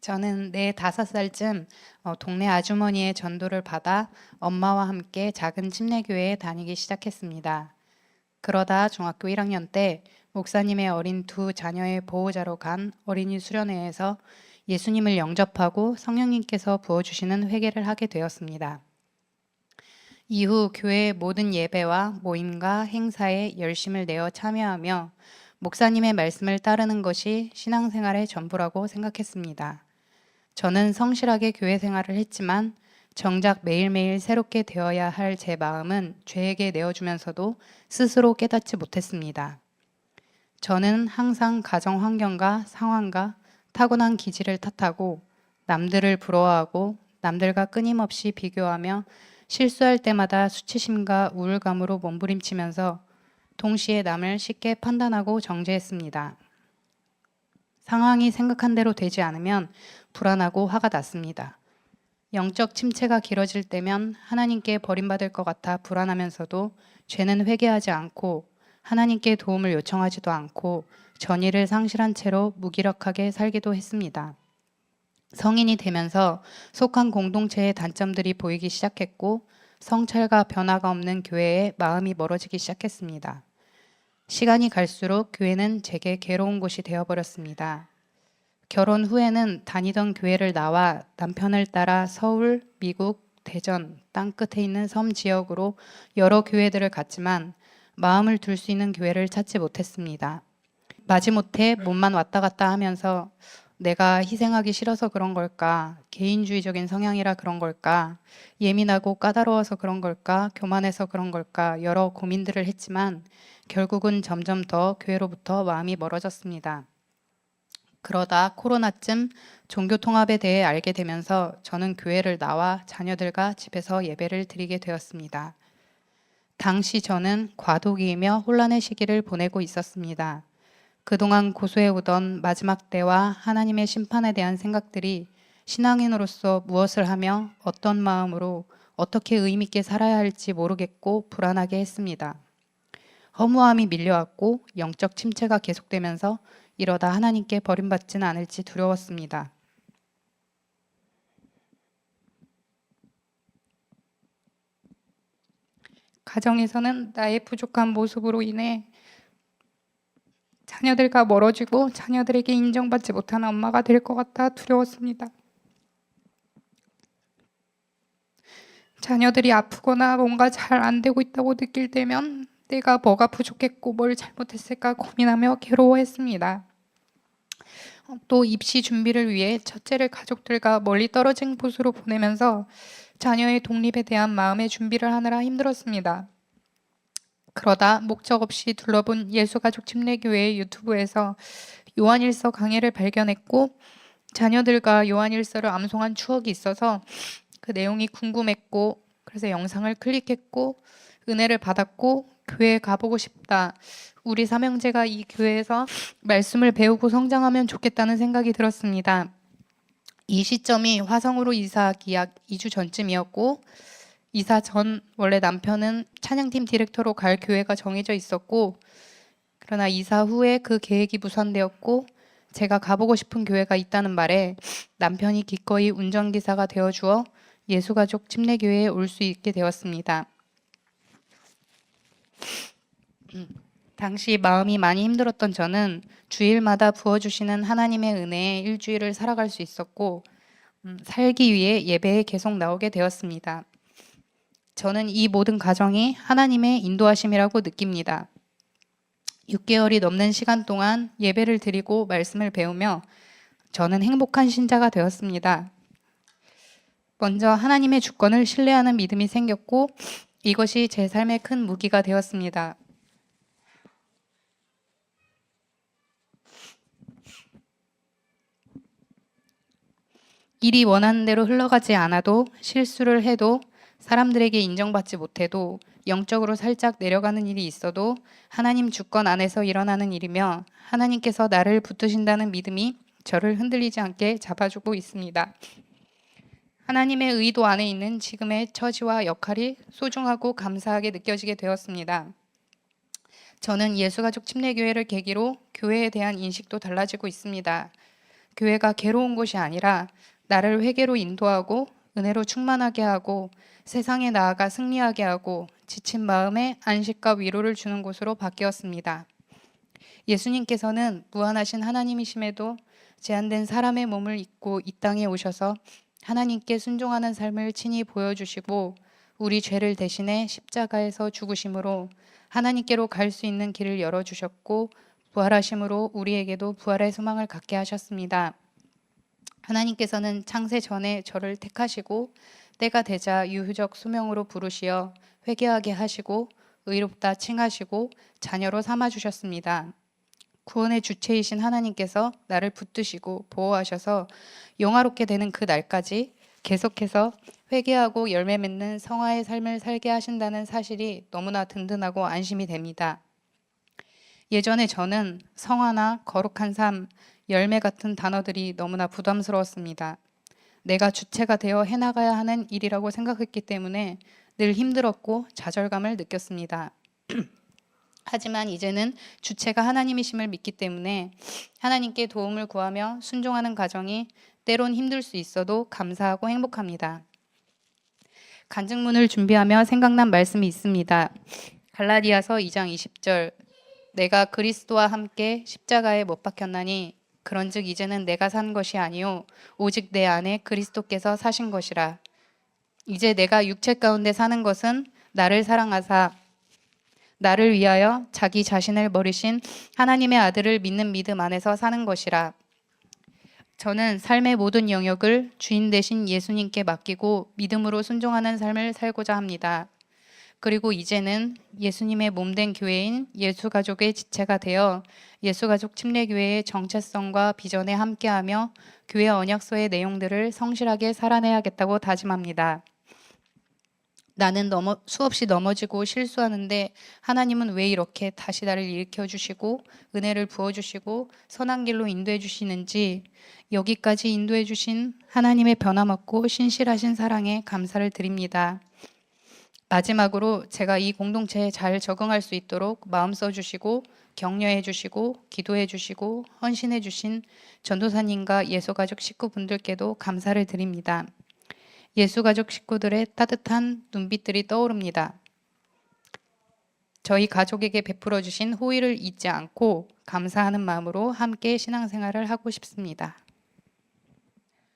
저는 4~5살쯤 동네 아주머니의 전도를 받아 엄마와 함께 작은 침례교회에 다니기 시작했습니다. 그러다 중학교 1학년 때 목사님의 어린 두 자녀의 보호자로 간 어린이 수련회에서 예수님을 영접하고 성령님께서 부어주시는 회개를 하게 되었습니다. 이후 교회의 모든 예배와 모임과 행사에 열심을 내어 참여하며 목사님의 말씀을 따르는 것이 신앙생활의 전부라고 생각했습니다. 저는 성실하게 교회 생활을 했지만 정작 매일매일 새롭게 되어야 할 제 마음은 죄에게 내어주면서도 스스로 깨닫지 못했습니다. 저는 항상 가정 환경과 상황과 타고난 기질을 탓하고 남들을 부러워하고 남들과 끊임없이 비교하며 실수할 때마다 수치심과 우울감으로 몸부림치면서 동시에 남을 쉽게 판단하고 정죄했습니다. 상황이 생각한 대로 되지 않으면 불안하고 화가 났습니다. 영적 침체가 길어질 때면 하나님께 버림받을 것 같아 불안하면서도 죄는 회개하지 않고 하나님께 도움을 요청하지도 않고 전의를 상실한 채로 무기력하게 살기도 했습니다. 성인이 되면서 속한 공동체의 단점들이 보이기 시작했고 성찰과 변화가 없는 교회에 마음이 멀어지기 시작했습니다. 시간이 갈수록 교회는 제게 괴로운 곳이 되어버렸습니다. 결혼 후에는 다니던 교회를 나와 남편을 따라 서울, 미국, 대전, 땅끝에 있는 섬 지역으로 여러 교회들을 갔지만 마음을 둘 수 있는 교회를 찾지 못했습니다. 마지못해 몸만 왔다 갔다 하면서 내가 희생하기 싫어서 그런 걸까? 개인주의적인 성향이라 그런 걸까? 예민하고 까다로워서 그런 걸까? 교만해서 그런 걸까? 여러 고민들을 했지만 결국은 점점 더 교회로부터 마음이 멀어졌습니다. 그러다 코로나쯤 종교통합에 대해 알게 되면서 저는 교회를 나와 자녀들과 집에서 예배를 드리게 되었습니다. 당시 저는 과도기이며 혼란의 시기를 보내고 있었습니다. 그동안 고수해오던 마지막 때와 하나님의 심판에 대한 생각들이 신앙인으로서 무엇을 하며 어떤 마음으로 어떻게 의미있게 살아야 할지 모르겠고 불안하게 했습니다. 허무함이 밀려왔고 영적 침체가 계속되면서 이러다 하나님께 버림받지는 않을지 두려웠습니다. 가정에서는 나의 부족한 모습으로 인해 자녀들과 멀어지고 자녀들에게 인정받지 못하는 엄마가 될 것 같아 두려웠습니다. 자녀들이 아프거나 뭔가 잘 안 되고 있다고 느낄 때면 내가 뭐가 부족했고 뭘 잘못했을까 고민하며 괴로워했습니다. 또 입시 준비를 위해 첫째를 가족들과 멀리 떨어진 곳으로 보내면서 자녀의 독립에 대한 마음의 준비를 하느라 힘들었습니다. 그러다 목적 없이 둘러본 예수가족 침례교회의 유튜브에서 요한일서 강해를 발견했고 자녀들과 요한일서를 암송한 추억이 있어서 그 내용이 궁금했고 그래서 영상을 클릭했고 은혜를 받았고 교회에 가보고 싶다. 우리 삼형제가 이 교회에서 말씀을 배우고 성장하면 좋겠다는 생각이 들었습니다. 이 시점이 화성으로 이사하기 약 2주 전쯤이었고 이사 전 원래 남편은 찬양팀 디렉터로 갈 교회가 정해져 있었고 그러나 이사 후에 그 계획이 무산되었고 제가 가보고 싶은 교회가 있다는 말에 남편이 기꺼이 운전기사가 되어주어 예수가족 침례교회에 올 수 있게 되었습니다. 당시 마음이 많이 힘들었던 저는 주일마다 부어주시는 하나님의 은혜에 일주일을 살아갈 수 있었고 살기 위해 예배에 계속 나오게 되었습니다. 저는 이 모든 과정이 하나님의 인도하심이라고 느낍니다. 6개월이 넘는 시간 동안 예배를 드리고 말씀을 배우며 저는 행복한 신자가 되었습니다. 먼저 하나님의 주권을 신뢰하는 믿음이 생겼고 이것이 제 삶의 큰 무기가 되었습니다. 일이 원하는 대로 흘러가지 않아도 실수를 해도 사람들에게 인정받지 못해도 영적으로 살짝 내려가는 일이 있어도 하나님 주권 안에서 일어나는 일이며 하나님께서 나를 붙드신다는 믿음이 저를 흔들리지 않게 잡아주고 있습니다. 하나님의 의도 안에 있는 지금의 처지와 역할이 소중하고 감사하게 느껴지게 되었습니다. 저는 예수가족 침례교회를 계기로 교회에 대한 인식도 달라지고 있습니다. 교회가 괴로운 곳이 아니라 나를 회개로 인도하고 은혜로 충만하게 하고 세상에 나아가 승리하게 하고 지친 마음에 안식과 위로를 주는 곳으로 바뀌었습니다. 예수님께서는 무한하신 하나님이심에도 제한된 사람의 몸을 입고 이 땅에 오셔서 하나님께 순종하는 삶을 친히 보여주시고 우리 죄를 대신해 십자가에서 죽으심으로 하나님께로 갈 수 있는 길을 열어주셨고 부활하심으로 우리에게도 부활의 소망을 갖게 하셨습니다. 하나님께서는 창세 전에 저를 택하시고 때가 되자 유후적 수명으로 부르시어 회개하게 하시고 의롭다 칭하시고 자녀로 삼아주셨습니다. 구원의 주체이신 하나님께서 나를 붙드시고 보호하셔서 영화롭게 되는 그 날까지 계속해서 회개하고 열매 맺는 성화의 삶을 살게 하신다는 사실이 너무나 든든하고 안심이 됩니다. 예전에 저는 성화나 거룩한 삶, 열매 같은 단어들이 너무나 부담스러웠습니다. 내가 주체가 되어 해나가야 하는 일이라고 생각했기 때문에 늘 힘들었고 좌절감을 느꼈습니다. 하지만 이제는 주체가 하나님이심을 믿기 때문에 하나님께 도움을 구하며 순종하는 과정이 때론 힘들 수 있어도 감사하고 행복합니다. 간증문을 준비하며 생각난 말씀이 있습니다. 갈라디아서 2장 20절 내가 그리스도와 함께 십자가에 못 박혔나니 그런즉 이제는 내가 산 것이 아니요 오직 내 안에 그리스도께서 사신 것이라. 이제 내가 육체 가운데 사는 것은 나를 사랑하사 나를 위하여 자기 자신을 버리신 하나님의 아들을 믿는 믿음 안에서 사는 것이라. 저는 삶의 모든 영역을 주인 되신 예수님께 맡기고 믿음으로 순종하는 삶을 살고자 합니다. 그리고 이제는 예수님의 몸된 교회인 예수가족의 지체가 되어 예수가족 침례교회의 정체성과 비전에 함께하며 교회 언약서의 내용들을 성실하게 살아내야겠다고 다짐합니다. 나는 수없이 넘어지고 실수하는데 하나님은 왜 이렇게 다시 나를 일으켜주시고 은혜를 부어주시고 선한 길로 인도해주시는지 여기까지 인도해주신 하나님의 변함없고 신실하신 사랑에 감사를 드립니다. 마지막으로 제가 이 공동체에 잘 적응할 수 있도록 마음 써주시고 격려해 주시고 기도해 주시고 헌신해 주신 전도사님과 예수가족 식구분들께도 감사를 드립니다. 예수가족 식구들의 따뜻한 눈빛들이 떠오릅니다. 저희 가족에게 베풀어 주신 호의를 잊지 않고 감사하는 마음으로 함께 신앙생활을 하고 싶습니다.